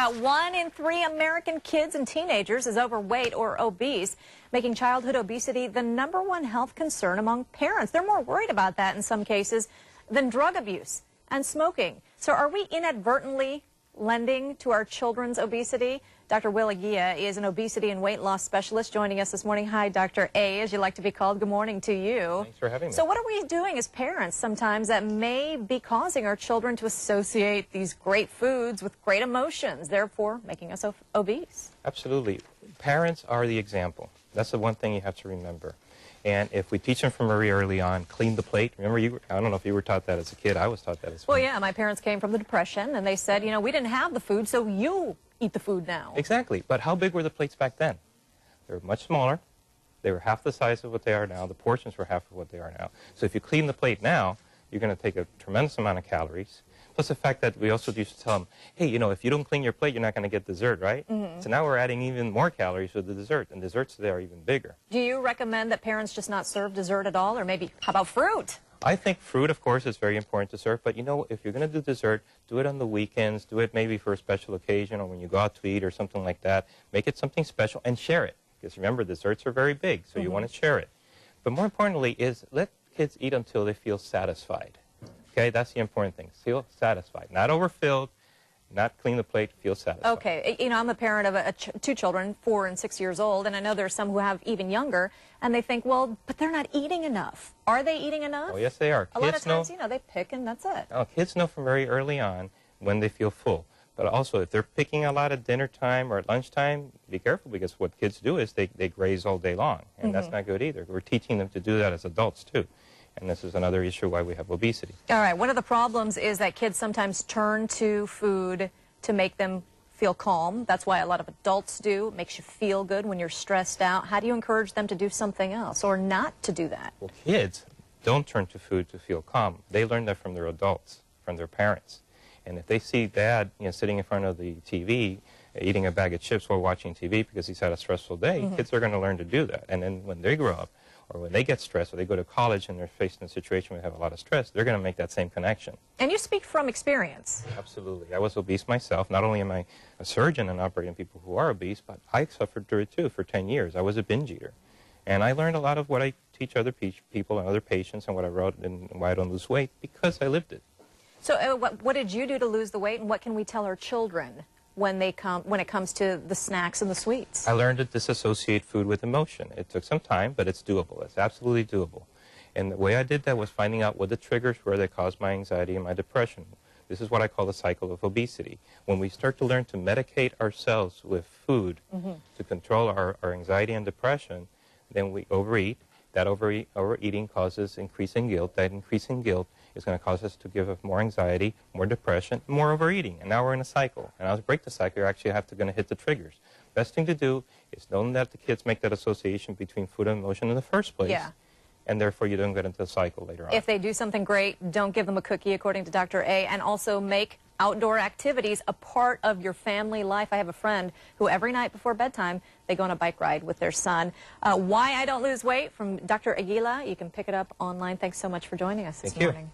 About 1 in 3 American kids and teenagers is overweight or obese, making childhood obesity the #1 health concern among parents. They're more worried about that in some cases than drug abuse and smoking. So are we inadvertently lending to our children's obesity? Dr. Aguila is an obesity and weight loss specialist joining us this morning. Hi, Dr. A, as you like to be called. Good morning to you. Thanks for having me. So what are we doing as parents sometimes that may be causing our children to associate these great foods with great emotions, therefore making us obese? Absolutely. Parents are the example. That's the one thing you have to remember. And if we teach them from very early on, clean the plate. Remember, I don't know if you were taught that as a kid. I was taught that as well. Well, yeah, my parents came from the Depression, and they said, you know, we didn't have the food, so you eat the food now. Exactly. But how big were the plates back then? They were much smaller. They were half the size of what they are now. The portions were half of what they are now. So if you clean the plate now, you're going to take a tremendous amount of calories. Plus the fact that we also used to tell them, hey, you know, if you don't clean your plate, you're not going to get dessert, right? So now we're adding even more calories to the dessert, and desserts today are even bigger. Do you recommend that parents just not serve dessert at all, or maybe, how about fruit? I think fruit, of course, is very important to serve, but you know, if you're going to do dessert, do it on the weekends, do it maybe for a special occasion or when you go out to eat or something like that. Make it something special and share it, because remember, desserts are very big, so you want to share it. But more importantly is let kids eat until they feel satisfied. Okay, that's the important thing. Feel satisfied. Not overfilled, not clean the plate, feel satisfied. Okay, you know, I'm a parent of 2 children, 4 and 6 years old, and I know there's some who have even younger, and they think, well, but they're not eating enough. Are they eating enough? Oh, yes, they are. A lot of times, you know, they pick and that's it. Oh, kids know from very early on when they feel full. But also, if they're picking a lot at dinner time or at lunchtime, be careful, because what kids do is they graze all day long, and that's not good either. We're teaching them to do that as adults, too. And this is another issue why we have obesity. All right, one of the problems is that kids sometimes turn to food to make them feel calm. That's why a lot of adults do. It makes you feel good when you're stressed out. How do you encourage them to do something else or not to do that? Well, kids don't turn to food to feel calm. They learn that from their adults, from their parents. And if they see dad, you know, sitting in front of the TV, eating a bag of chips while watching TV because he's had a stressful day, kids are going to learn to do that. And then when they grow up, or when they get stressed, or they go to college and they're facing a situation where they have a lot of stress, they're going to make that same connection. And you speak from experience. Absolutely. I was obese myself. Not only am I a surgeon and operating people who are obese, but I suffered through it too for 10 years. I was a binge eater. And I learned a lot of what I teach other people and other patients, and what I wrote in Why I Don't Lose Weight, because I lived it. So what did you do to lose the weight, and what can we tell our children when it comes to the snacks and the sweets? I learned to disassociate food with emotion. It took some time, but it's doable. It's absolutely doable. And the way I did that was finding out what the triggers were that caused my anxiety and my depression. This is what I call the cycle of obesity. When we start to learn to medicate ourselves with food to control our anxiety and depression, then we overeat. That overeating causes increasing guilt. That increasing guilt is going to cause us to give us more anxiety, more depression, more overeating. And now we're in a cycle. And now to break the cycle, you're actually going to hit the triggers. Best thing to do is don't let the kids make that association between food and emotion in the first place. Yeah. And therefore you don't get into the cycle later on. If they do something great, don't give them a cookie, according to Dr. A, and also make outdoor activities a part of your family life. I have a friend who every night before bedtime, they go on a bike ride with their son. Why I Don't Lose Weight from Dr. Aguila. You can pick it up online. Thanks so much for joining us this morning.